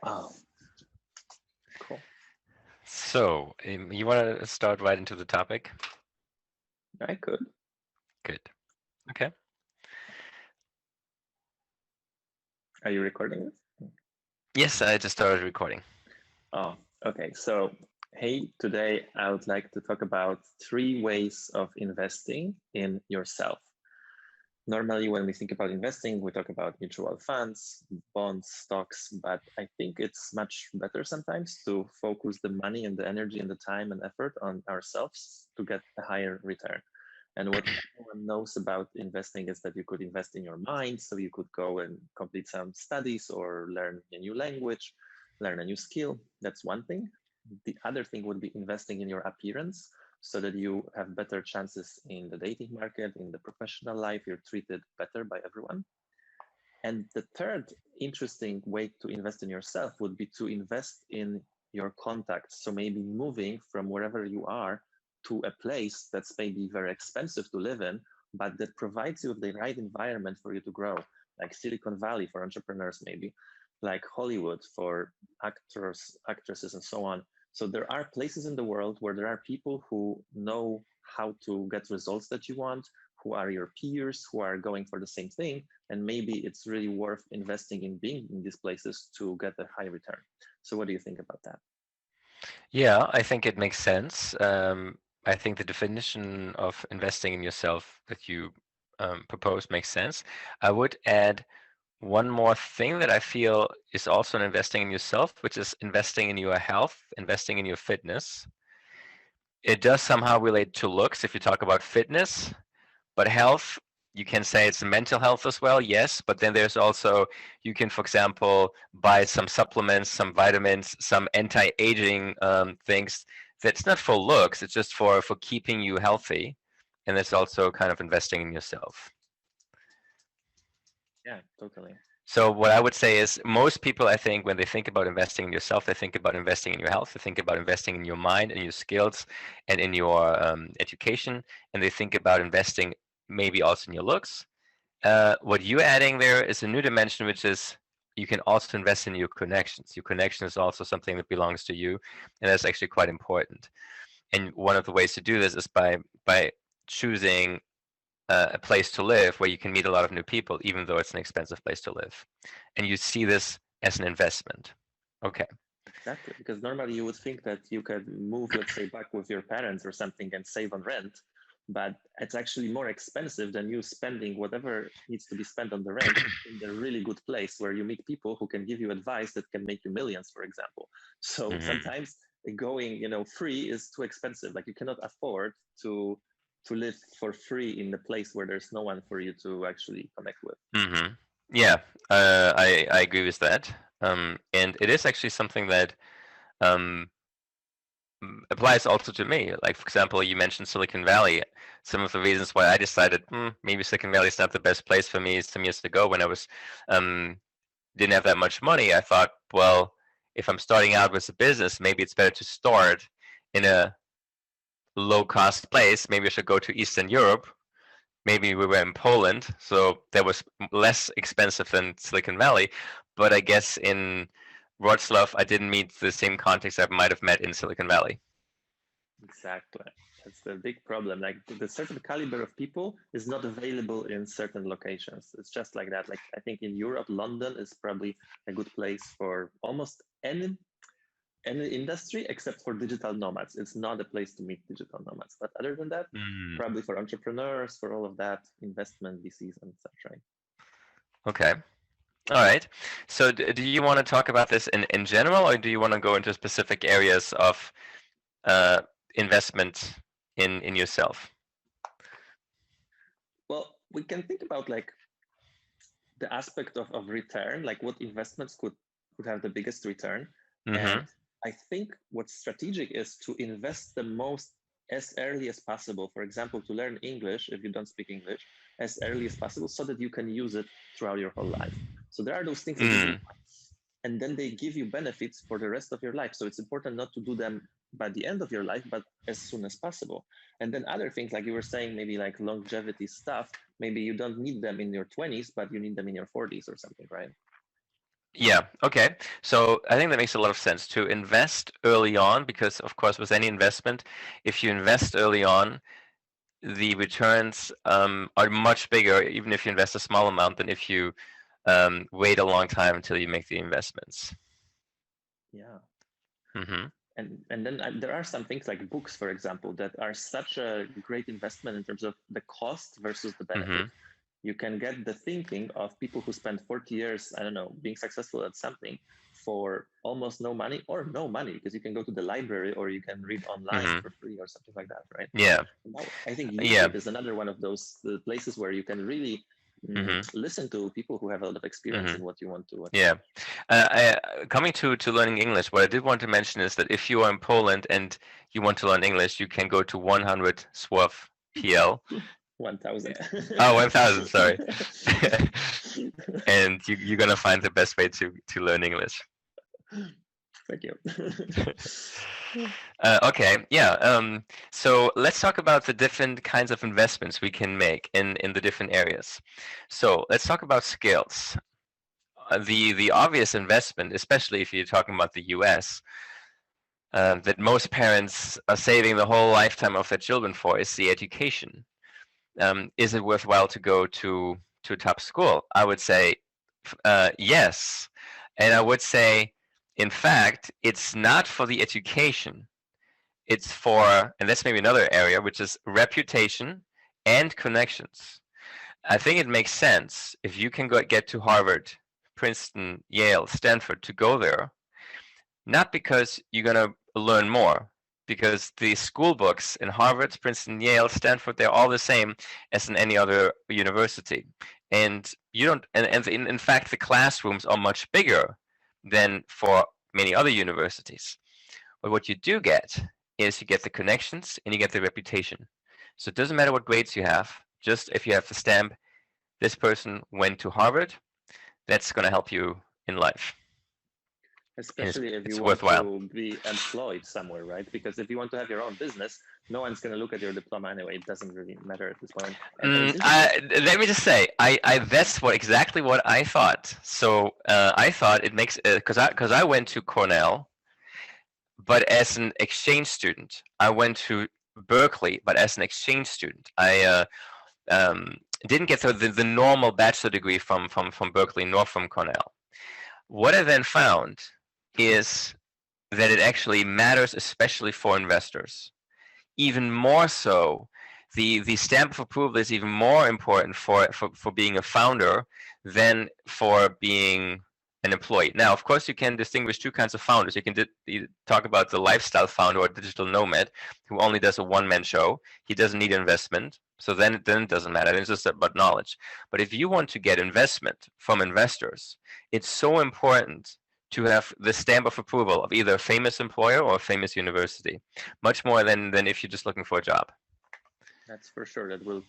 Wow, cool. So, you want to start right into the topic? I could. Good. Okay. Are you recording this? Yes, I just started recording. Oh, okay. So, hey, today I would like to talk about three ways of investing in yourself. Normally, when we think about investing, we talk about mutual funds, bonds, stocks, but I think it's much better sometimes to focus the money and the energy and the time and effort on ourselves to get a higher return. And what everyone knows about investing is that you could invest in your mind. So you could go and complete some studies or learn a new language, learn a new skill. That's one thing. The other thing would be investing in your appearance so that you have better chances in the dating market, in the professional life, you're treated better by everyone. And the third interesting way to invest in yourself would be to invest in your contacts. So maybe moving from wherever you are to a place that's maybe very expensive to live in, but that provides you with the right environment for you to grow, like Silicon Valley for entrepreneurs, maybe like Hollywood for actors, actresses, and so on. So there are places in the world where there are people who know how to get results that you want, who are your peers, who are going for the same thing, and maybe it's really worth investing in being in these places to get a high return. So what do you think about that? Yeah, I think it makes sense. I think the definition of investing in yourself that you propose makes sense. I would add one more thing that I feel is also an investing in yourself, which is investing in your health, investing in your fitness. It does somehow relate to looks if you talk about fitness, but health, you can say it's mental health as well, yes, but then there's also, you can, for example, buy some supplements, some vitamins, some anti-aging things that's not for looks, it's just for keeping you healthy. And it's also kind of investing in yourself. Yeah, totally. So what I would say is most people, I think, when they think about investing in yourself, they think about investing in your health, they think about investing in your mind and your skills and in your education, and they think about investing maybe also in your looks. What you're adding there is a new dimension, which is you can also invest in your connections. Your connection is also something that belongs to you, and that's actually quite important. And one of the ways to do this is by choosing a place to live where you can meet a lot of new people, even though it's an expensive place to live. And you see this as an investment. Okay. Exactly, because normally you would think that you could move, let's say, back with your parents or something and save on rent, but it's actually more expensive than you spending whatever needs to be spent on the rent in the really good place where you meet people who can give you advice that can make you millions, for example. So Hmm. sometimes going, free is too expensive. Like you cannot afford to live for free in the place where there's no one for you to actually connect with. Hmm. Yeah, I agree with that. And it is actually something that um, applies also to me. Like, for example, you mentioned Silicon Valley. Some of the reasons why I decided maybe Silicon Valley is not the best place for me some years ago when I was um, didn't have that much money. I thought, well, if I'm starting out with a business, maybe it's better to start in a low cost place. Maybe I should go to Eastern Europe. Maybe we were in Poland, so that was less expensive than Silicon Valley. But I guess in Wrocław, I didn't meet the same context I might have met in Silicon Valley. Exactly. That's the big problem. Like the certain caliber of people is not available in certain locations. It's just like that. Like I think in Europe, London is probably a good place for almost any industry except for digital nomads. It's not a place to meet digital nomads. But other than that, Mm, probably for entrepreneurs, for all of that, investment, VCs, and such, right? okay. All right. So do you want to talk about this in general, or do you want to go into specific areas of uh, investment in yourself? Well, we can think about like the aspect of return, like what investments could have the biggest return. And Mm-hmm. I think what's strategic is to invest the most as early as possible. For example, to learn English if you don't speak English as early as possible so that you can use it throughout your whole life. So there are those things that you do Mm. once and then they give you benefits for the rest of your life. So it's important not to do them by the end of your life, but as soon as possible. And then other things, like you were saying, maybe like longevity stuff, maybe you don't need them in your 20s, but you need them in your 40s or something, right? Yeah, okay. So I think that makes a lot of sense to invest early on, because of course with any investment, if you invest early on, the returns are much bigger, even if you invest a small amount, than if you wait a long time until you make the investments. Yeah. Mm-hmm. And then there are some things like books, for example, that are such a great investment in terms of the cost versus the benefit. Mm-hmm. You can get the thinking of people who spend 40 years, I don't know, being successful at something for almost no money, or no money, because you can go to the library or you can read online Mm-hmm. for free or something like that, right? Yeah. Now, I think Yeah. YouTube is another one of those places where you can really Mm-hmm. listen to people who have a lot of experience Mm-hmm. in what you want to. Yeah. Coming to learning English, what I did want to mention is that if you are in Poland and you want to learn English, you can go to 100 SWOF PL. 1,000. Oh, 1,000, sorry. And you're gonna find the best way to learn English. Thank you. Okay, yeah. So let's talk about the different kinds of investments we can make in the different areas. So let's talk about skills. The obvious investment, especially if you're talking about the US, that most parents are saving the whole lifetime of their children for, is the education. Is it worthwhile to go to a top school? I would say yes, and I would say, in fact, it's not for the education. It's for, and that's maybe another area, which is reputation and connections. I think it makes sense if you can get to Harvard, Princeton, Yale, Stanford, to go there, not because you're going to learn more, because the school books in Harvard, Princeton, Yale, Stanford, they're all the same as in any other university. And you don't, and in fact, the classrooms are much bigger than for many other universities. But what you do get is you get the connections and you get the reputation. So it doesn't matter what grades you have, just if you have the stamp, this person went to Harvard, that's going to help you in life. Especially if you It's want worthwhile. to be employed somewhere, right? Because if you want to have your own business, no one's going to look at your diploma anyway. It doesn't really matter at this point. Let me just say, that's exactly what I thought. So I thought it makes, because I went to Cornell, but as an exchange student. I went to Berkeley, but as an exchange student. I didn't get the normal bachelor degree from Berkeley nor from Cornell. What I then found is that it actually matters, especially for investors. Even more so, the stamp of approval is even more important for being a founder than for being an employee. Now, of course, you can distinguish two kinds of founders. You can talk about the lifestyle founder or digital nomad who only does a one-man show. He doesn't need investment, so then it doesn't matter. It's just about knowledge. But if you want to get investment from investors, it's so important to have the stamp of approval of either a famous employer or a famous university, much more than if you're just looking for a job. That's for sure. That will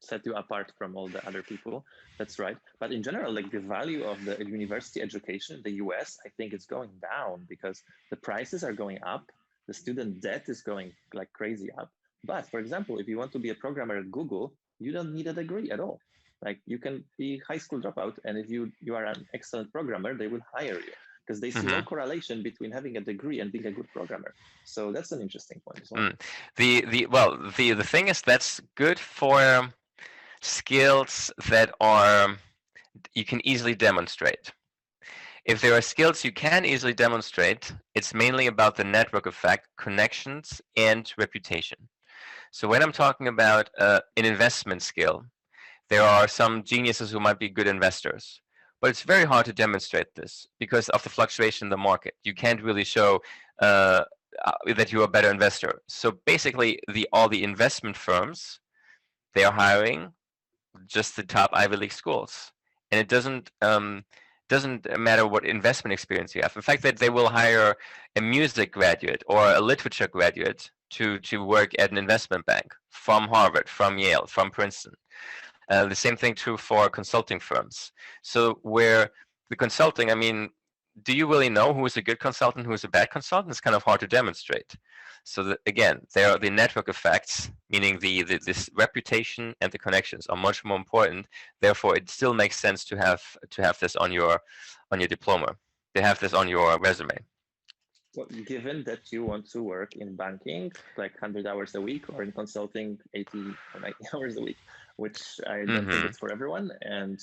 set you apart from all the other people. That's right. But in general, like the value of the university education in the US, I think it's going down because the prices are going up. The student debt is going like crazy up. But for example, if you want to be a programmer at Google, you don't need a degree at all. Like you can be high school dropout, and if you are an excellent programmer, they will hire you because they see no correlation between having a degree and being a good programmer. So that's an interesting point as well. The thing is, that's good for skills that are you can easily demonstrate. If there are skills you can easily demonstrate, it's mainly about the network effect, connections, and reputation. So when I'm talking about an investment skill, there are some geniuses who might be good investors, but it's very hard to demonstrate this because of the fluctuation in the market. You can't really show that you're a better investor. So basically, all the investment firms, they are hiring just the top Ivy League schools, and it doesn't matter what investment experience you have. In fact, that they will hire a music graduate or a literature graduate to work at an investment bank from Harvard, from Yale, from Princeton. The same thing true for consulting firms. So where the consulting, I mean, do you really know who is a good consultant, who is a bad consultant? It's kind of hard to demonstrate. So that, again, there are the network effects, meaning this reputation and the connections are much more important. Therefore, it still makes sense to have this on your diploma, to have this on your resume. Well, given that you want to work in banking, like 100 hours a week, or in consulting, 80 or 90 hours a week, which I don't think it's for everyone. And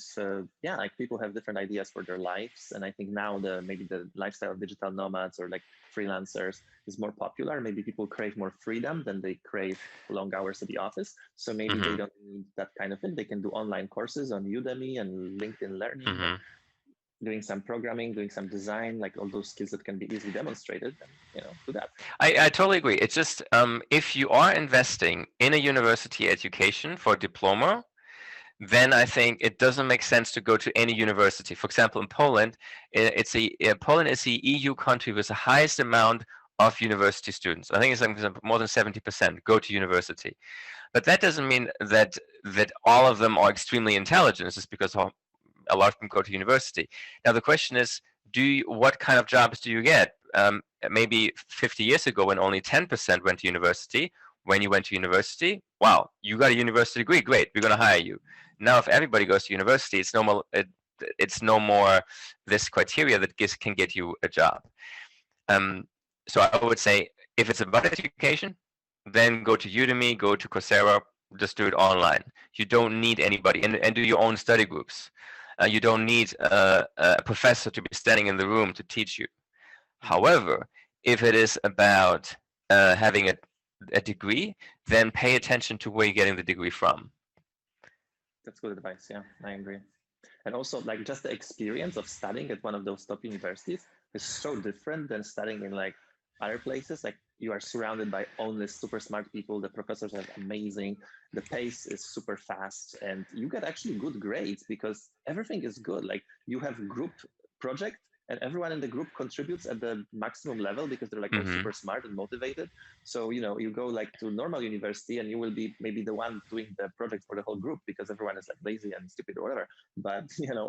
yeah, like people have different ideas for their lives. And I think now maybe the lifestyle of digital nomads or like freelancers is more popular. Maybe people crave more freedom than they crave long hours at the office. So maybe they don't need that kind of thing. They can do online courses on Udemy and LinkedIn Learning. And doing some programming, doing some design, like all those skills that can be easily demonstrated, and do that. I totally agree. It's just if you are investing in a university education for a diploma, then I think it doesn't make sense to go to any university. For example, in Poland, Poland is the EU country with the highest amount of university students. I think it's like more than 70% go to university. But that doesn't mean that all of them are extremely intelligent. It's just because a lot of them go to university. Now the question is, what kind of jobs do you get? Maybe 50 years ago, when only 10% went to university, when you went to university, wow, you got a university degree, great, we're going to hire you. Now, if everybody goes to university, it's no more this criteria that can get you a job. So I would say, if it's about education, then go to Udemy, go to Coursera, just do it online. You don't need anybody, and do your own study groups. You don't need a professor to be standing in the room to teach you. However, if it is about having a degree, then pay attention to where you're getting the degree from. That's good advice. Yeah, I agree. And also, like, just the experience of studying at one of those top universities is so different than studying in like other places. Like, you are surrounded by only super smart people. The professors are amazing. The pace is super fast, and you get actually good grades because everything is good. Like, you have group project, and everyone in the group contributes at the maximum level because they're like all super smart and motivated. So, you go like to normal university and you will be maybe the one doing the project for the whole group because everyone is like lazy and stupid or whatever. But,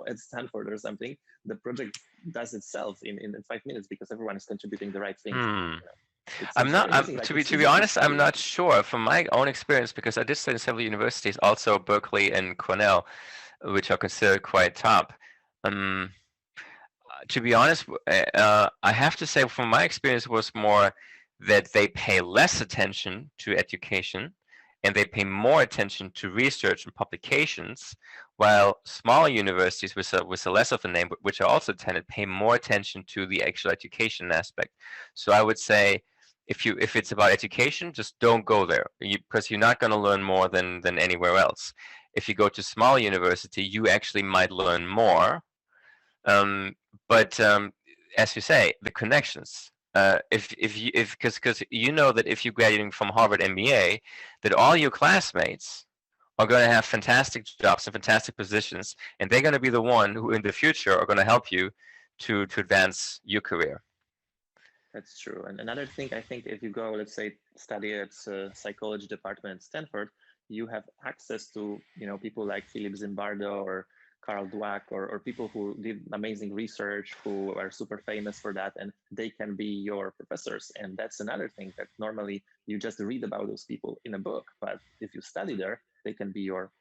at Stanford or something, the project does itself in 5 minutes because everyone is contributing the right things. To be honest, I'm not sure from my own experience, because I did study in several universities, also Berkeley and Cornell, which are considered quite top. To be honest, I have to say from my experience was more that they pay less attention to education and they pay more attention to research and publications, while smaller universities with a less of a name, but which are also attended, pay more attention to the actual education aspect. So I would say, if it's about education, just don't go there, because you're not going to learn more than anywhere else. If you go to small university, you actually might learn more. But as you say, the connections. Because you know that if you're graduating from Harvard MBA, that all your classmates are going to have fantastic jobs and fantastic positions, and they're going to be the one who in the future are going to help you to advance your career. That's true. And another thing, I think, if you go, let's say, study at psychology department at Stanford, you have access to, people like Philip Zimbardo or Carl Dweck or people who did amazing research, who are super famous for that, and they can be your professors. And that's another thing that normally you just read about those people in a book. But if you study there, they can be your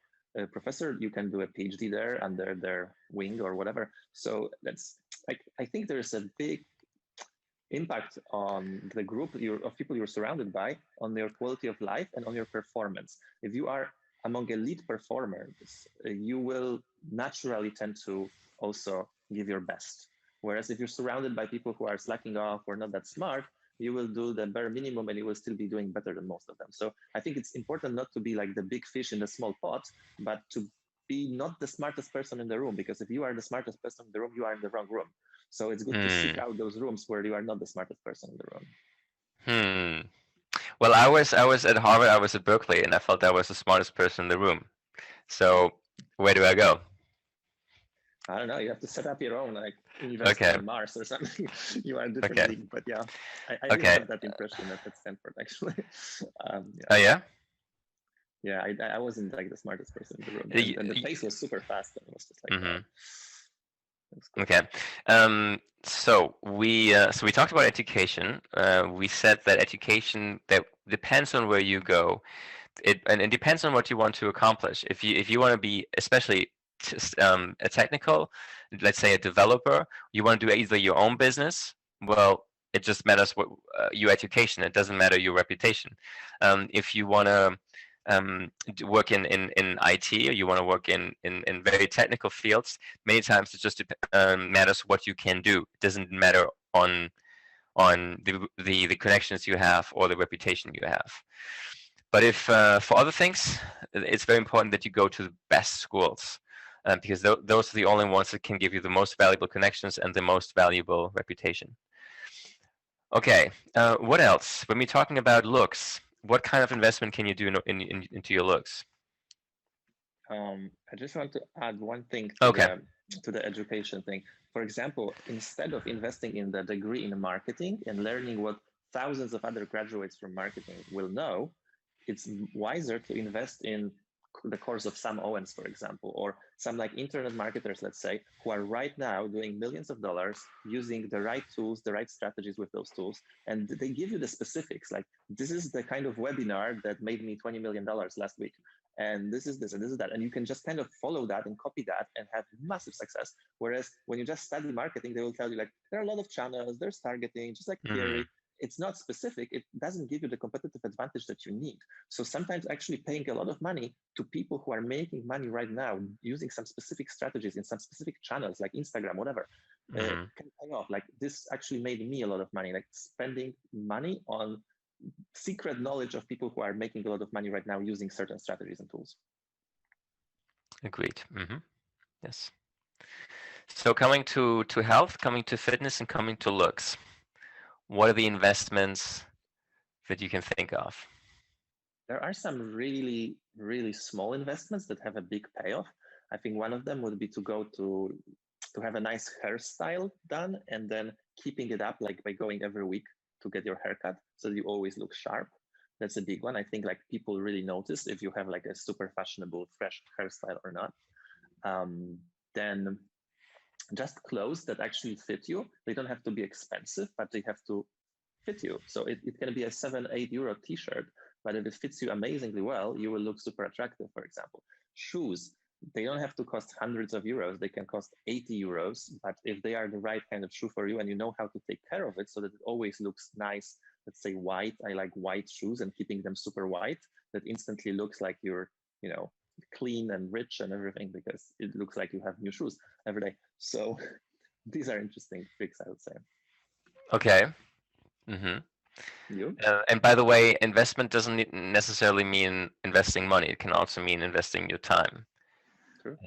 professor. You can do a PhD there under their wing or whatever. So that's like, I think there's a big impact on the group of people you're surrounded by, on your quality of life and on your performance. If you are among elite performers, you will naturally tend to also give your best. Whereas if you're surrounded by people who are slacking off or not that smart, you will do the bare minimum and you will still be doing better than most of them. So I think it's important not to be like the big fish in the small pot, but to be not the smartest person in the room, because if you are the smartest person in the room, you are in the wrong room. So it's good to seek out those rooms where you are not the smartest person in the room. Well, I was at Harvard, I was at Berkeley, and I felt I was the smartest person in the room. So where do I go? I don't know. You have to set up your own like university on Mars or something. You are differently, but yeah, I didn't have that impression at Stanford actually. Oh yeah. Yeah, I wasn't like the smartest person in the room, and the pace was super fast, and it was just like. Okay. So we talked about education. We said that education that depends on where you go. And it depends on what you want to accomplish. If you want to be especially a technical, let's say a developer, you want to do either your own business. Well, it just matters what your education. It doesn't matter your reputation. If you want to work in IT, or you want to work in very technical fields, many times it just matters what you can do. It doesn't matter on the connections you have or the reputation you have. But if for other things, it's very important that you go to the best schools, because those are the only ones that can give you the most valuable connections and the most valuable reputation. Okay, what else? When we're talking about looks, what kind of investment can you do into your looks? I just want to add one thing to the education thing. For example, instead of investing in the degree in marketing and learning what thousands of other graduates from marketing will know, it's wiser to invest in the course of Sam Owens, for example, or some like internet marketers, let's say, who are right now doing millions of dollars using the right tools, the right strategies with those tools. And they give you the specifics, like this is the kind of webinar that made me $20 million last week. And this is this and this is that. And you can just kind of follow that and copy that and have massive success. Whereas when you just study marketing, they will tell you like, there are a lot of channels, there's targeting, just like theory. It's not specific. It doesn't give you the competitive advantage that you need. So sometimes actually paying a lot of money to people who are making money right now using some specific strategies in some specific channels like Instagram, whatever, can pay off. Like this actually made me a lot of money, like spending money on secret knowledge of people who are making a lot of money right now using certain strategies and tools. Agreed. Yes. So coming to health, coming to fitness, and coming to looks, what are the investments that you can think of? There are some really, really small investments that have a big payoff. I think one of them would be to go to have a nice hairstyle done and then keeping it up, like by going every week to get your haircut so that you always look sharp. That's a big one. I think like people really notice if you have like a super fashionable, fresh hairstyle or not. Then just clothes that actually fit you. They don't have to be expensive, but they have to fit you. So it can be a 7-8 euro t-shirt, but if it fits you amazingly well, you will look super attractive, for example. Shoes, they don't have to cost hundreds of euros. They can cost 80 euros, but if they are the right kind of shoe for you and you know how to take care of it so that it always looks nice, let's say white, I like white shoes and keeping them super white, that instantly looks like you're, you know, clean and rich and everything because it looks like you have new shoes every day. So these are interesting tricks, I would say. Okay. You? And by the way, investment doesn't necessarily mean investing money. It can also mean investing your time. True.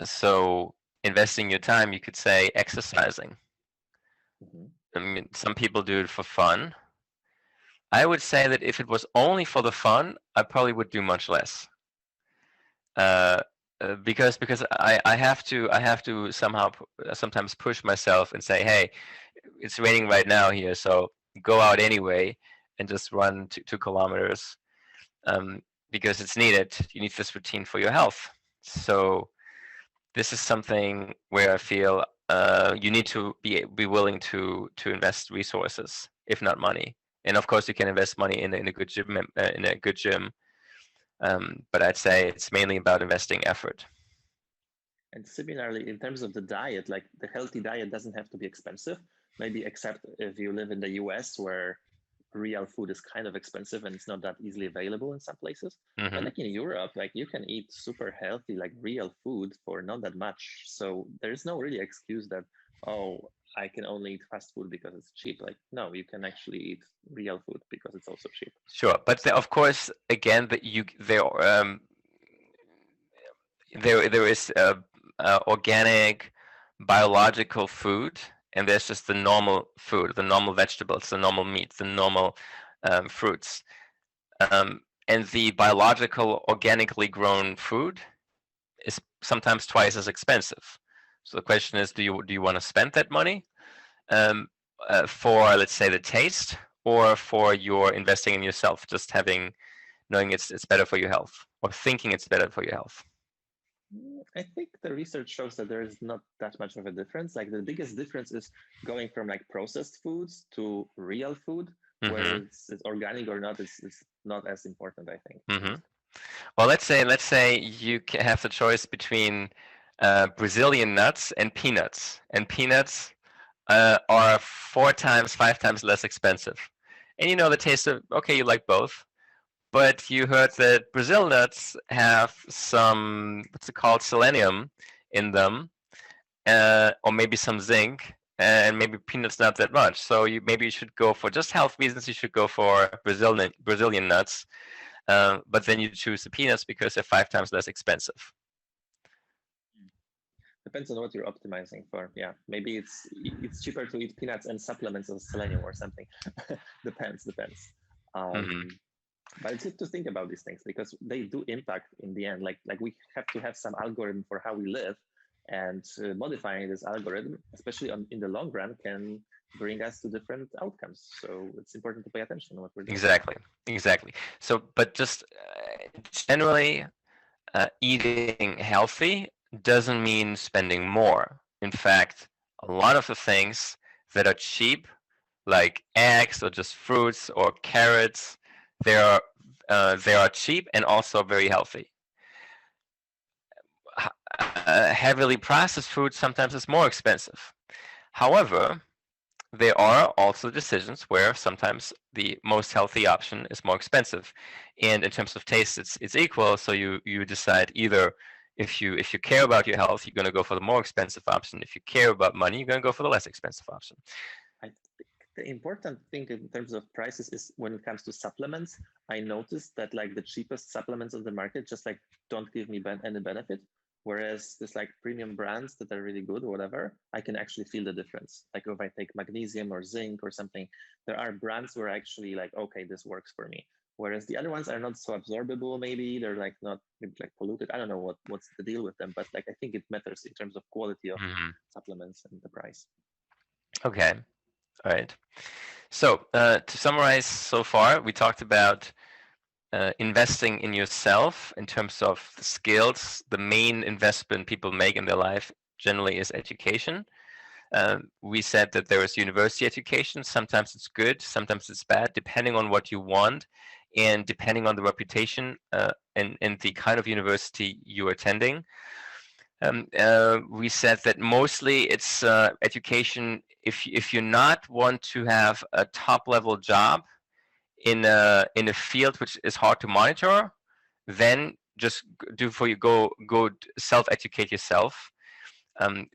So investing your time, you could say exercising. I mean, some people do it for fun. I would say that if it was only for the fun, I probably would do much less. Because I have to somehow sometimes push myself and say, hey, it's raining right now here, so go out anyway and just run 2 kilometers, because it's needed. You need this routine for your health. So this is something where I feel you need to be willing to invest resources, if not money. And of course, you can invest money in a good gym. But I'd say it's mainly about investing effort. And similarly, in terms of the diet, like the healthy diet doesn't have to be expensive, maybe except if you live in the US where real food is kind of expensive and it's not that easily available in some places. But like in Europe, like you can eat super healthy, like real food for not that much. So there's no really excuse that, oh, I can only eat fast food because it's cheap. Like, no, you can actually eat real food because it's also cheap. Sure, but of course, again, that there is organic, biological food, and there's just the normal food, the normal vegetables, the normal meat, the normal fruits, and the biological, organically grown food is sometimes twice as expensive. So the question is, do you want to spend that money for, let's say, the taste, or for your investing in yourself, just knowing it's better for your health, or thinking it's better for your health? I think the research shows that there is not that much of a difference. Like the biggest difference is going from like processed foods to real food, whether Mm-hmm. it's organic or not is not as important, I think. Mm-hmm. Well, let's say you have the choice between Brazilian nuts and peanuts, and peanuts are 4 times, 5 times less expensive. And you know the taste of, okay, you like both, but you heard that Brazil nuts have some, what's it called, selenium in them, or maybe some zinc, and maybe peanuts not that much. So maybe you should go for just health reasons. You should go for Brazilian nuts, but then you choose the peanuts because they're 5 times less expensive. Depends on what you're optimizing for. Yeah, maybe it's cheaper to eat peanuts and supplements of selenium or something. Depends. Hmm. Um, but it's good to think about these things because they do impact in the end. Like we have to have some algorithm for how we live, and modifying this algorithm, especially in the long run, can bring us to different outcomes. So it's important to pay attention to what we're doing. Exactly. So, but just generally, eating healthy doesn't mean spending more. In fact, a lot of the things that are cheap, like eggs or just fruits or carrots, they are cheap and also very healthy. Heavily processed food sometimes is more expensive. However, there are also decisions where sometimes the most healthy option is more expensive, and in terms of taste, it's equal. So you decide either if you care about your health, you're going to go for the more expensive option. If you care about money, you're going to go for the less expensive option. I think the important thing in terms of prices is when it comes to supplements. I noticed that like the cheapest supplements on the market just like don't give me any benefit. Whereas this like premium brands that are really good or whatever, I can actually feel the difference. Like if I take magnesium or zinc or something, there are brands where I actually like, okay, this works for me. Whereas the other ones are not so absorbable, maybe they're like not maybe like polluted. I don't know what's the deal with them, but like I think it matters in terms of quality of Hmm. supplements and the price. Okay, all right. So to summarize, so far we talked about investing in yourself in terms of the skills. The main investment people make in their life generally is education. We said that there is university education. Sometimes it's good, sometimes it's bad, depending on what you want and depending on the reputation and the kind of university you're attending. We said that mostly it's education. If you not want to have a top level job in a field which is hard to monitor, then just do for you go self educate yourself,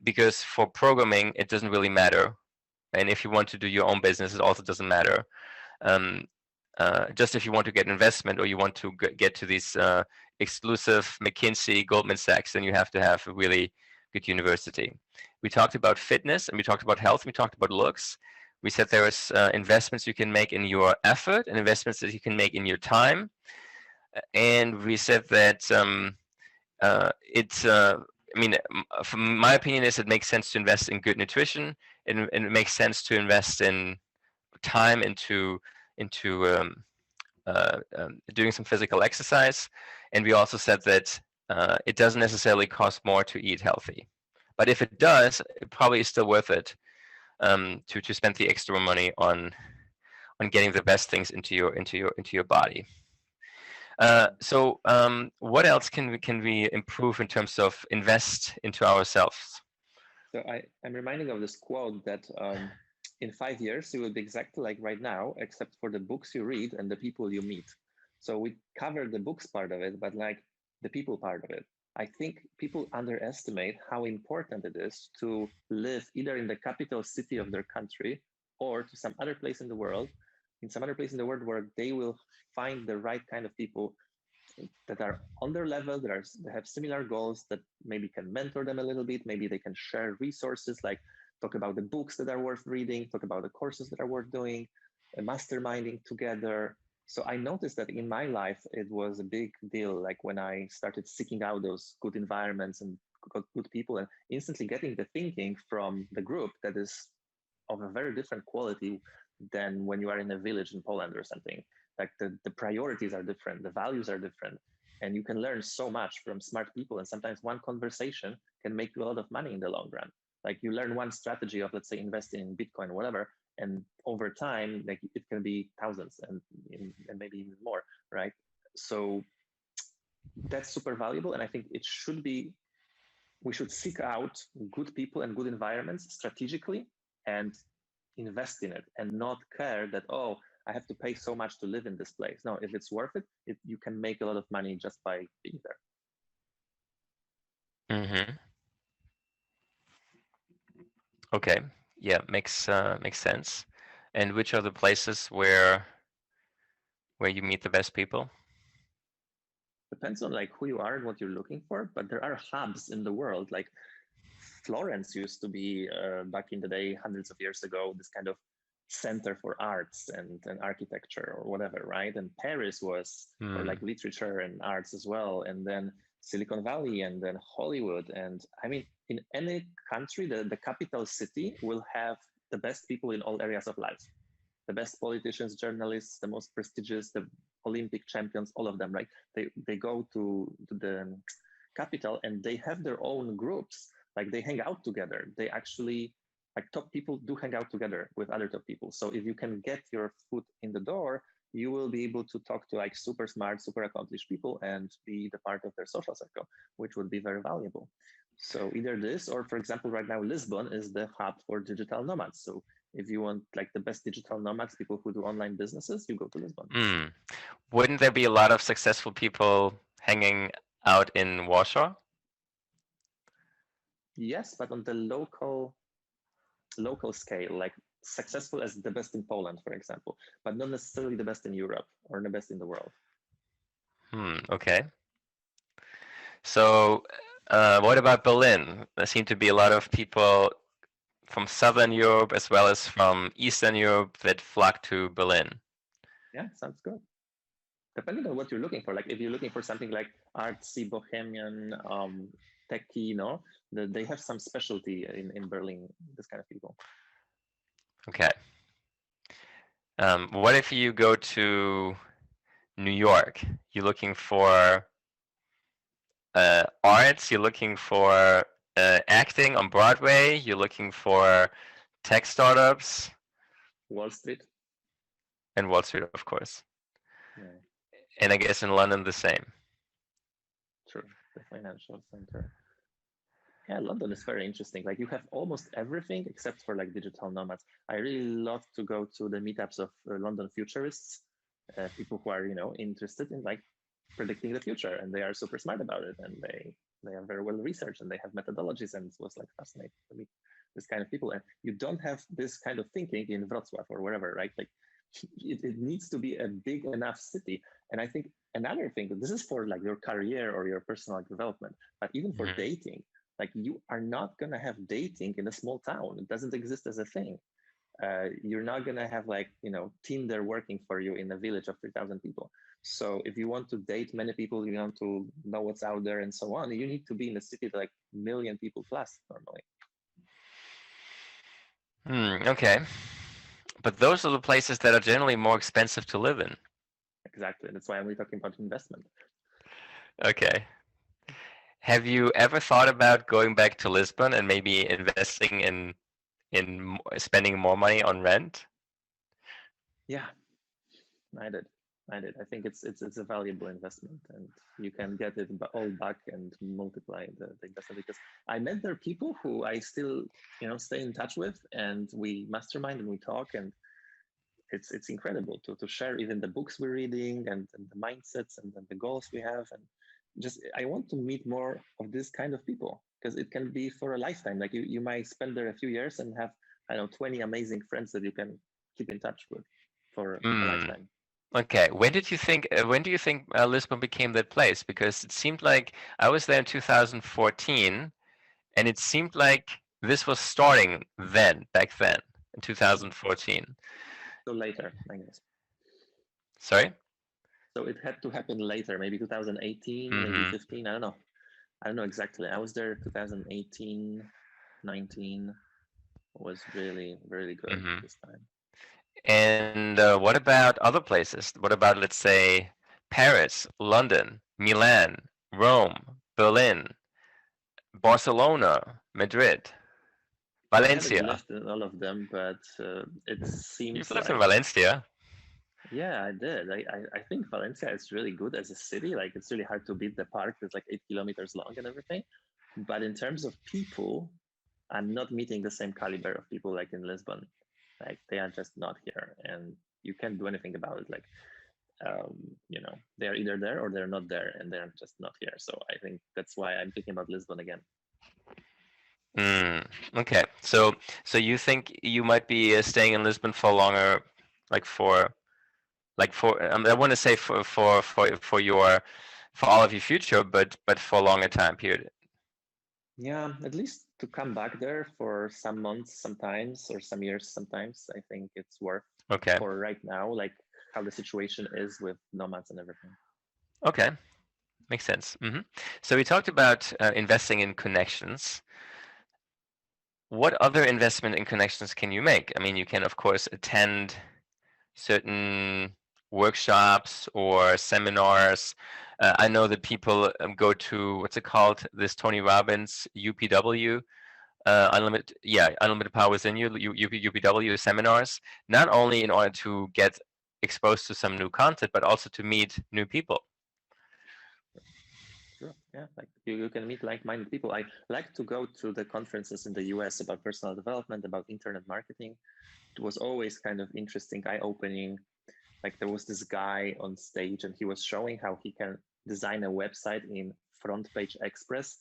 because for programming it doesn't really matter, and if you want to do your own business it also doesn't matter. um, just if you want to get investment or you want to get to these exclusive McKinsey, Goldman Sachs, then you have to have a really good university. We talked about fitness and we talked about health. We talked about looks. We said there is investments you can make in your effort and investments that you can make in your time. And we said that it's I mean, from my opinion, is it makes sense to invest in good nutrition, and it makes sense to invest in time into doing some physical exercise. And we also said that it doesn't necessarily cost more to eat healthy, but if it does, it probably is still worth it to spend the extra money on getting the best things into your body. So what else can we improve in terms of invest into ourselves? So I'm reminding of this quote that in 5 years, you will be exactly like right now, except for the books you read and the people you meet. So we covered the books part of it, but like the people part of it. I think people underestimate how important it is to live either in the capital city of their country or to some other place in the world, in some other place in the world where they will find the right kind of people that are on their level, that have similar goals, that maybe can mentor them a little bit. Maybe they can share resources, like talk about the books that are worth reading, talk about the courses that are worth doing, masterminding together. So I noticed that in my life, it was a big deal. Like when I started seeking out those good environments and good people, and instantly getting the thinking from the group that is of a very different quality than when you are in a village in Poland or something. Like the priorities are different, the values are different. and you can learn so much from smart people. And sometimes one conversation can make you a lot of money in the long run. Like you learn one strategy of, let's say, investing in Bitcoin or whatever, and over time, like it can be thousands and maybe even more, right? So that's super valuable. And I think we should seek out good people and good environments strategically and invest in it, and not care that, oh, I have to pay so much to live in this place. No, if it's worth it, you can make a lot of money just by being there. Mm-hmm. Okay. Yeah, makes sense. And which are the places where you meet the best people? Depends on like who you are and what you're looking for, but there are hubs in the world. Like Florence used to be back in the day, hundreds of years ago, this kind of center for arts and architecture or whatever, right? And Paris was for like literature and arts as well. And then Silicon Valley, and then Hollywood. And I mean, in any country, the capital city will have the best people in all areas of life. The best politicians, journalists, the most prestigious, the Olympic champions, all of them, right? They go to the capital and they have their own groups. Like they hang out together. They actually, like top people do hang out together with other top people. So if you can get your foot in the door, you will be able to talk to like super smart, super accomplished people and be the part of their social circle, which would be very valuable. So either this, or for example, right now, Lisbon is the hub for digital nomads. So if you want like the best digital nomads, people who do online businesses, you go to Lisbon. Wouldn't there be a lot of successful people hanging out in Warsaw? Yes, but on the local scale, like successful as the best in Poland, for example, but not necessarily the best in Europe or the best in the world. Okay. So what about Berlin? There seem to be a lot of people from Southern Europe as well as from Eastern Europe that flock to Berlin. Yeah, sounds good. Depending on what you're looking for, like if you're looking for something like artsy, bohemian, techie, they have some specialty in Berlin, this kind of people. Okay. What if you go to New York? You're looking for arts, you're looking for acting on Broadway, you're looking for tech startups. Wall Street. And Wall Street, of course. Yeah. And I guess in London the same. True, the financial center. Yeah, London is very interesting. Like you have almost everything except for like digital nomads. I really love to go to the meetups of London futurists, people who are, interested in like predicting the future, and they are super smart about it, and they are very well researched, and they have methodologies, and it was like fascinating to meet this kind of people. And you don't have this kind of thinking in Wrocław or wherever, right? Like it needs to be a big enough city. And I think another thing, this is for like your career or your personal development, but even for dating, like you are not going to have dating in a small town. It doesn't exist as a thing. You're not going to have like, Tinder working for you in a village of 3,000 people. So if you want to date many people, you want to know what's out there and so on, you need to be in a city like 1 million people plus normally. Okay. But those are the places that are generally more expensive to live in. Exactly. That's why I'm really talking about investment. Okay. Have you ever thought about going back to Lisbon and maybe investing in spending more money on rent? Yeah, I did. I think it's a valuable investment, and you can get it all back and multiply the investment, because I met there people who I still stay in touch with, and we mastermind and we talk, and it's incredible to share even the books we're reading and the mindsets and the goals we have. And just I want to meet more of this kind of people, because it can be for a lifetime. Like you might spend there a few years and have 20 amazing friends that you can keep in touch with for a lifetime. Okay, when do you think Lisbon became that place? Because it seemed like I was there in 2014, and it seemed like this was starting back then in 2014. So later, I guess. Sorry? So it had to happen later, maybe 2018, maybe 15. I don't know exactly. I was there 2018, 19. Was really, really good this time. And what about other places? What about, let's say, Paris, London, Milan, Rome, Berlin, Barcelona, Madrid, I haven't Valencia. lived in all of them, but it You've seems lived in like, Valencia. yeah, I did. I think Valencia is really good as a city. Like it's really hard to beat the park. It's like 8 kilometers long and everything. But in terms of people, I'm not meeting the same caliber of people like in Lisbon. Like they are just not here, and you can't do anything about it. Like they are either there or they're not there, and they're just not here. So I think that's why I'm thinking about Lisbon again. Okay, so you think you might be staying in Lisbon for longer, like for I want to say for all of your future, but for a longer time period. Yeah, at least to come back there for some months sometimes or some years sometimes. I think it's worth Okay. for right now, like how the situation is with nomads and everything. Okay, makes sense. So we talked about investing in connections. What other investment in connections can you make? I mean, you can of course attend certain workshops or seminars. I know that people go to, what's it called, this Tony Robbins UPW, unlimited power within you, UPW seminars, not only in order to get exposed to some new content, but also to meet new people. Sure. Yeah, like you can meet like-minded people. I like to go to the conferences in the US about personal development, about internet marketing. It was always kind of interesting, eye-opening. Like there was this guy on stage and he was showing how he can design a website in Front Page Express.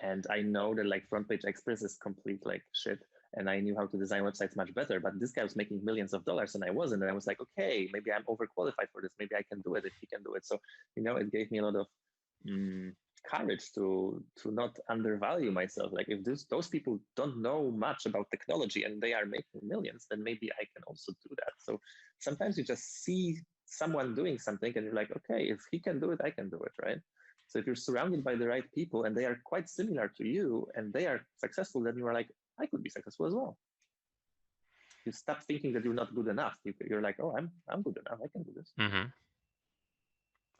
And I know that like Front Page Express is complete like shit. And I knew how to design websites much better, but this guy was making millions of dollars and I wasn't. And I was like, okay, maybe I'm overqualified for this. Maybe I can do it if he can do it. So, it gave me a lot of courage to not undervalue myself. Like if those people don't know much about technology and they are making millions, then maybe I can also do that. So sometimes you just see someone doing something and you're like, okay, if he can do it, I can do it, right? So if you're surrounded by the right people and they are quite similar to you and they are successful, then you are like, I could be successful as well. You stop thinking that you're not good enough. You're like, oh, I'm good enough. I can do this.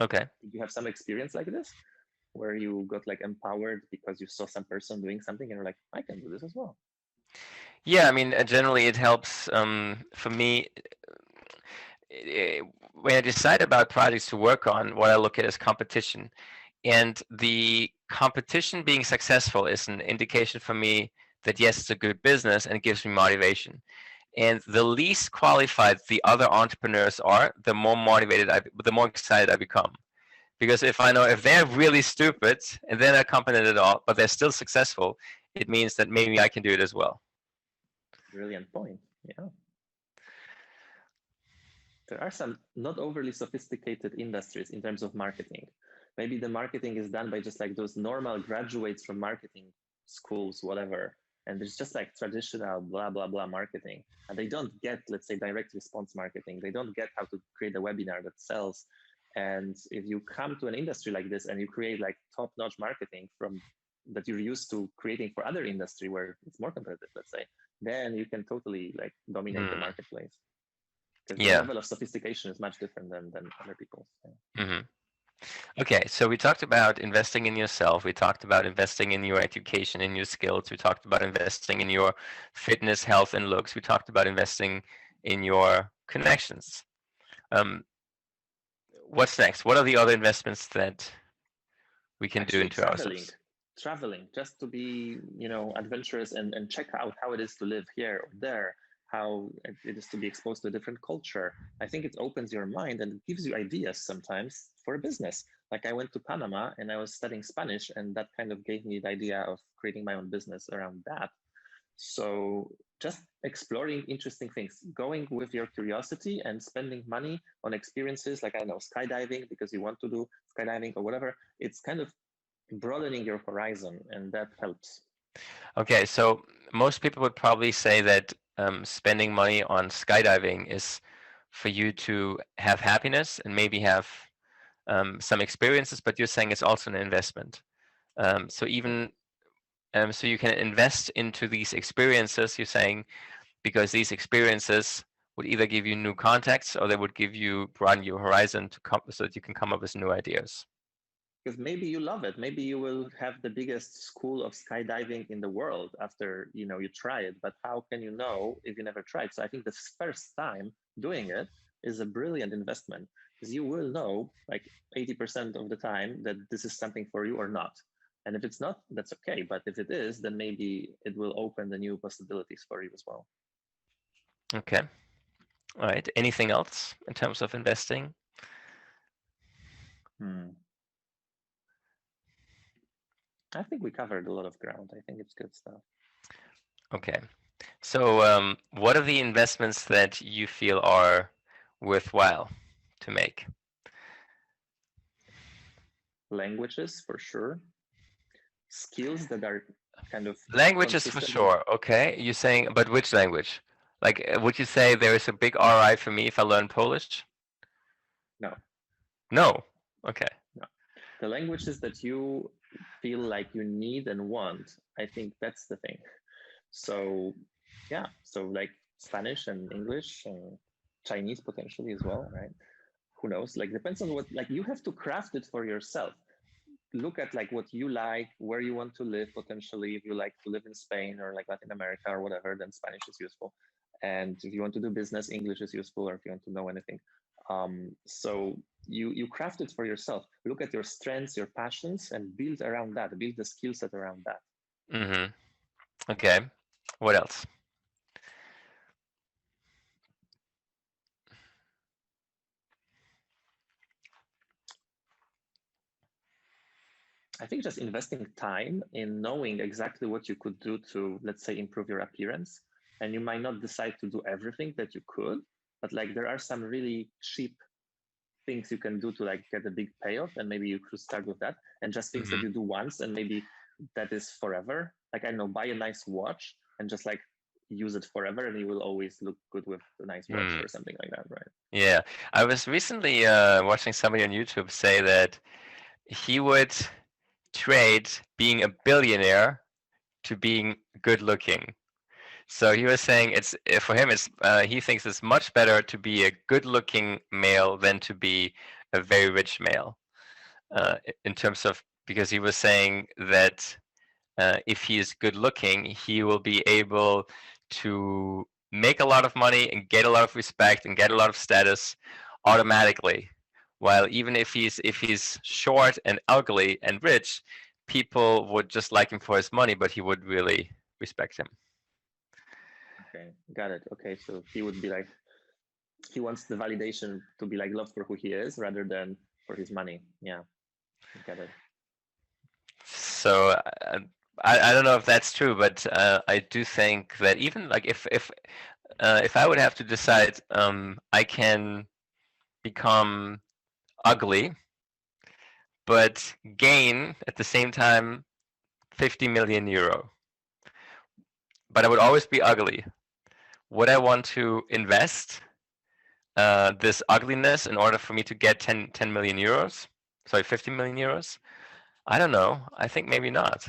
Okay. Did you have some experience like this where you got like empowered because you saw some person doing something and you're like, I can do this as well? Yeah, I mean, generally it helps for me. When I decide about projects to work on, what I look at is competition. And the competition being successful is an indication for me that yes, it's a good business and it gives me motivation. And the least qualified the other entrepreneurs are, the more motivated the more excited I become. Because if I know if they're really stupid and they're not competent at all, but they're still successful, it means that maybe I can do it as well. Brilliant point. Yeah. There are some not overly sophisticated industries in terms of marketing. Maybe the marketing is done by just like those normal graduates from marketing schools, whatever. And there's just like traditional blah, blah, blah marketing. And they don't get, let's say, direct response marketing. They don't get how to create a webinar that sells. And if you come to an industry like this and you create like top-notch marketing from that you're used to creating for other industry where it's more competitive, let's say, then you can totally like dominate the marketplace. Because the level of sophistication is much different than other people's. Yeah. Okay, so we talked about investing in yourself. We talked about investing in your education, in your skills. We talked about investing in your fitness, health, and looks. We talked about investing in your connections. What's next? What are the other investments that we can do into ourselves? Traveling, just to be, adventurous and check out how it is to live here or there, how it is to be exposed to a different culture. I think it opens your mind and gives you ideas sometimes for a business. Like I went to Panama and I was studying Spanish, and that kind of gave me the idea of creating my own business around that. So just exploring interesting things, going with your curiosity and spending money on experiences like, I don't know, skydiving because you want to do skydiving or whatever. It's kind of broadening your horizon, and that helps. Okay, so most people would probably say that spending money on skydiving is for you to have happiness and maybe have some experiences, but you're saying it's also an investment. So even so you can invest into these experiences, you're saying, because these experiences would either give you new contacts or they would give you broaden your horizon so that you can come up with new ideas. because maybe you love it. Maybe you will have the biggest school of skydiving in the world after you try it. But how can you know if you never tried? So I think the first time doing it is a brilliant investment, because you will know like 80% of the time that this is something for you or not. And if it's not, that's okay. But if it is, then maybe it will open the new possibilities for you as well. Okay. All right. Anything else in terms of investing? I think we covered a lot of ground. I think it's good stuff. Okay. So what are the investments that you feel are worthwhile to make? Languages, for sure. Skills that are kind of Languages for sure. Okay. You're saying, but which language? Like, would you say there is a big ROI for me if I learn Polish? No. No. Okay. No. The languages that you feel like you need and want, I think that's the thing. So yeah, so like Spanish and English and Chinese potentially as well, right? Who knows? Like depends on what, like you have to craft it for yourself. Look at like what you like, where you want to live potentially. If you like to live in Spain or like Latin America or whatever, then Spanish is useful. And if you want to do business, English is useful, or if you want to know anything. So you craft it for yourself. Look at your strengths, your passions, and build around that. Build the skill set around that. Mm-hmm. Okay. What else? I think just investing time in knowing exactly what you could do to, let's say, improve your appearance. And you might not decide to do everything that you could, but like there are some really cheap things you can do to like get a big payoff, and maybe you could start with that, and just things that you do once and maybe that is forever. Like, I don't know, buy a nice watch and just like use it forever, and you will always look good with a nice watch or something like that, right? Yeah, I was recently watching somebody on YouTube say that he would trade being a billionaire to being good looking. So he was saying it's for him it's he thinks it's much better to be a good looking male than to be a very rich male. In terms of, because he was saying that if he is good looking, he will be able to make a lot of money and get a lot of respect and get a lot of status automatically. While even if he's short and ugly and rich, people would just like him for his money, but he would really respect him. Okay, got it. Okay, so he would be like, he wants the validation to be like loved for who he is rather than for his money. Yeah, got it. So I don't know if that's true, but I do think that even like if I would have to decide, I can become ugly, but gain at the same time 50 million euro. But I would always be ugly. Would I want to invest this ugliness in order for me to get 10 million euros? Sorry, 50 million euros? I don't know. I think maybe not.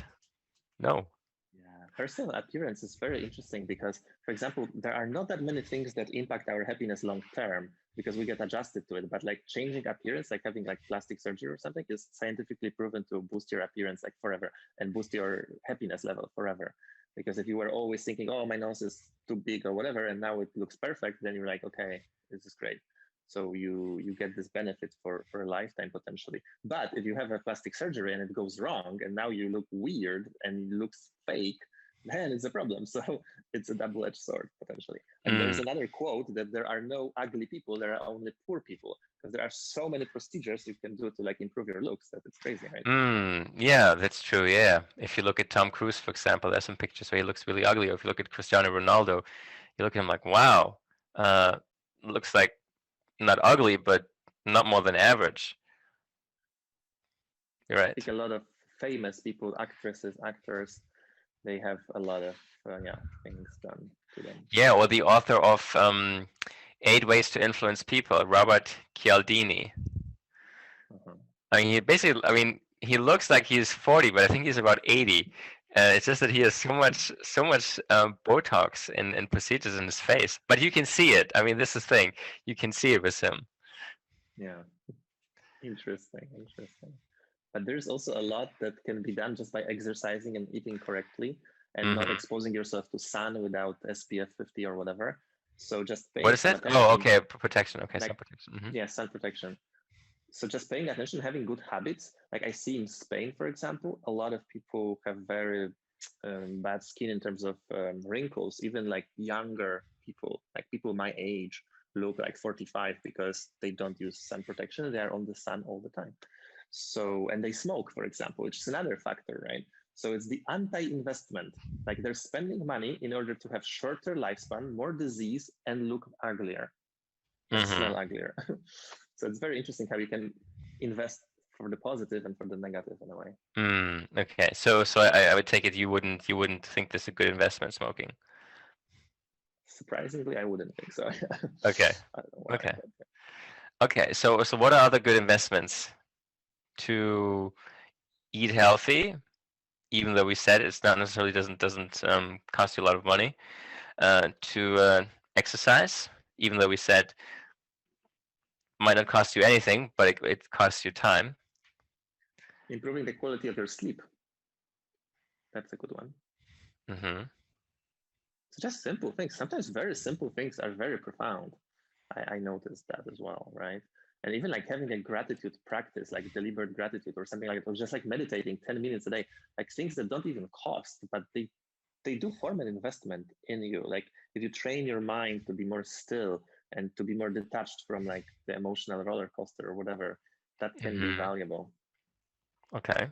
No. Yeah, personal appearance is very interesting because, for example, there are not that many things that impact our happiness long term because we get adjusted to it. But like changing appearance, like having like plastic surgery or something, is scientifically proven to boost your appearance like forever and boost your happiness level forever. Because if you were always thinking, oh, my nose is too big or whatever, and now it looks perfect, then you're like, okay, this is great. So you get this benefit for a lifetime potentially. But if you have a plastic surgery and it goes wrong and now you look weird and it looks fake, then it's a problem. So it's a double-edged sword potentially. And there's another quote that there are no ugly people, there are only poor people, because there are so many procedures you can do to like improve your looks that it's crazy, right? Yeah, that's true. Yeah, if you look at Tom Cruise, for example, there's some pictures where he looks really ugly. Or if you look at Cristiano Ronaldo, you look at him like, wow, looks like not ugly, but not more than average. You're right. I think a lot of famous people, actresses, actors, they have a lot of things done to them. Yeah, or the author of 8 Ways to Influence People, Robert Cialdini. I mean, he looks like he's 40, but I think he's about 80. It's just that he has so much Botox and procedures in his face, but you can see it. I mean, this is the thing, you can see it with him. Yeah, interesting. But there's also a lot that can be done just by exercising and eating correctly and not Mm-hmm. exposing yourself to sun without SPF 50 or whatever. So just What paying is some it? Oh, attention, okay, protection. Okay, sun like, protection. Mm-hmm. yeah, sun protection. So just paying attention, having good habits. Like I see in Spain, for example, a lot of people have very bad skin in terms of wrinkles. Even like younger people, like people my age, look like 45 because they don't use sun protection. They are on the sun all the time. So, and they smoke, for example, which is another factor, right? So it's the anti-investment. Like they're spending money in order to have shorter lifespan, more disease, and look uglier or Mm-hmm. smell uglier. So it's very interesting how you can invest for the positive and for the negative in a way. Okay, so I would take it you wouldn't think this is a good investment, smoking. Surprisingly, I wouldn't think so. Okay, I don't know why. okay, okay. So what are other good investments to eat healthy? Even though we said it's not necessarily doesn't cost you a lot of money. To exercise, even though we said might not cost you anything, but it costs you time. Improving the quality of your sleep. That's a good one. Mm-hmm. So just simple things. Sometimes very simple things are very profound. I noticed that as well, right? And even like having a gratitude practice, like deliberate gratitude or something like that, or just like meditating 10 minutes a day, like things that don't even cost, but they do form an investment in you. Like if you train your mind to be more still and to be more detached from like the emotional roller coaster or whatever, that can be Mm-hmm. valuable. Okay.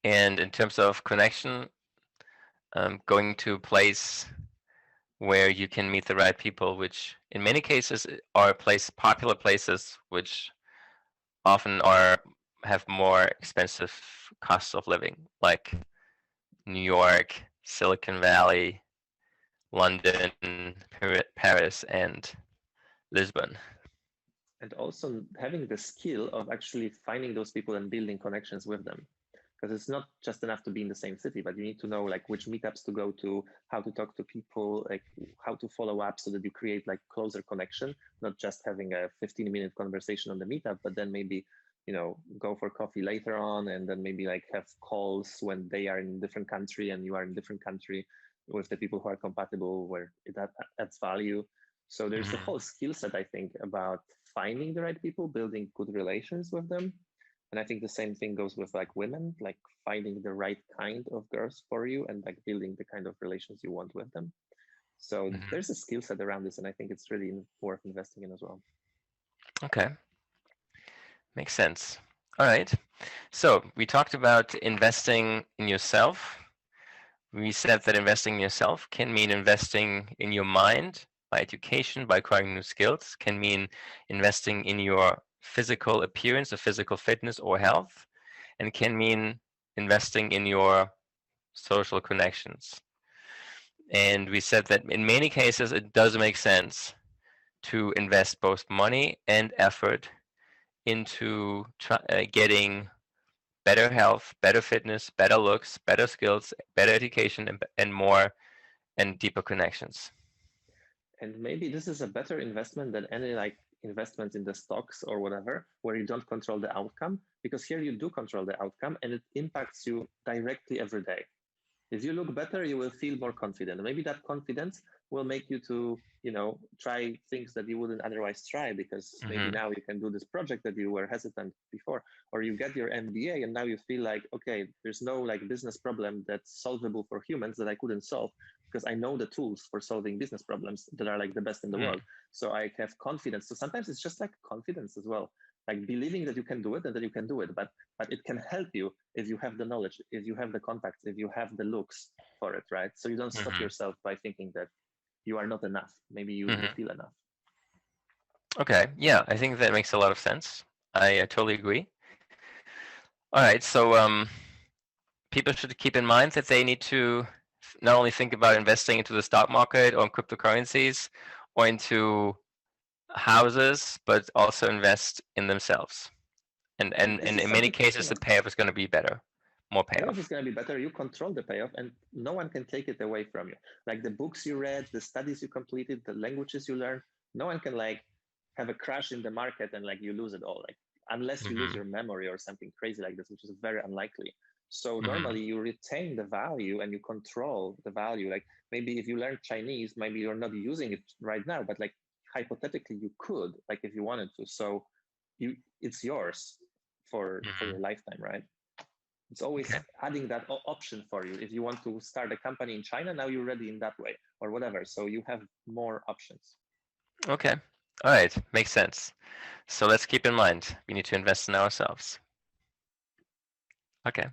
And in terms of connection, going to a place where you can meet the right people, which in many cases are popular places, which often have more expensive costs of living, like New York, Silicon Valley, London, Paris, and Lisbon. And also having the skill of actually finding those people and building connections with them, because it's not just enough to be in the same city, but you need to know like which meetups to go to, how to talk to people, like how to follow up so that you create like closer connection, not just having a 15-minute conversation on the meetup, but then maybe, you know, go for coffee later on, and then maybe like have calls when they are in a different country and you are in a different country with the people who are compatible, where that adds value. So there's a Mm-hmm. whole skill set, I think, about finding the right people, building good relations with them. And I think the same thing goes with like women, like finding the right kind of girls for you and like building the kind of relations you want with them. So Mm-hmm. there's a skill set around this, and I think it's really worth investing in as well. Okay, makes sense. All right. So we talked about investing in yourself. We said that investing in yourself can mean investing in your mind by education, by acquiring new skills, can mean investing in your physical appearance or physical fitness or health, and can mean investing in your social connections. And we said that in many cases, it does make sense to invest both money and effort into getting better health, better fitness, better looks, better skills, better education, and more and deeper connections. And maybe this is a better investment than any like investments in the stocks or whatever, where you don't control the outcome, because here you do control the outcome and it impacts you directly every day. If you look better, you will feel more confident. Maybe that confidence will make you to, you know, try things that you wouldn't otherwise try, because maybe Mm-hmm. now you can do this project that you were hesitant before, or you get your MBA and now you feel like, okay, there's no like business problem that's solvable for humans that I couldn't solve, because I know the tools for solving business problems that are like the best in the world. So I have confidence. So sometimes it's just like confidence as well, like believing that you can do it and that you can do it. But it can help you if you have the knowledge, if you have the contacts, if you have the looks for it, right? So you don't stop Mm-hmm. yourself by thinking that you are not enough. Maybe you Mm-hmm. feel enough. Okay, yeah, I think that makes a lot of sense. I totally agree. All right, so people should keep in mind that they need to not only think about investing into the stock market or in cryptocurrencies or into houses, but also invest in themselves. And This is in many something, cases, you the know, payoff is going to be better, more payoff is payoff. going to be better. You control the payoff and no one can take it away from you. Like the books you read, the studies you completed, the languages you learned, no one can like have a crash in the market and like you lose it all. Like unless you lose Mm-hmm. your memory or something crazy like this, which is very unlikely. So Mm-hmm. normally you retain the value and you control the value. Like maybe if you learn Chinese, maybe you're not using it right now, but like hypothetically you could, like if you wanted to. So it's yours for Mm-hmm. your lifetime, right? It's always Okay. adding that option for you. If you want to start a company in China, now you're ready in that way or whatever. So you have more options. Okay. All right. Makes sense. So let's keep in mind we need to invest in ourselves. Okay.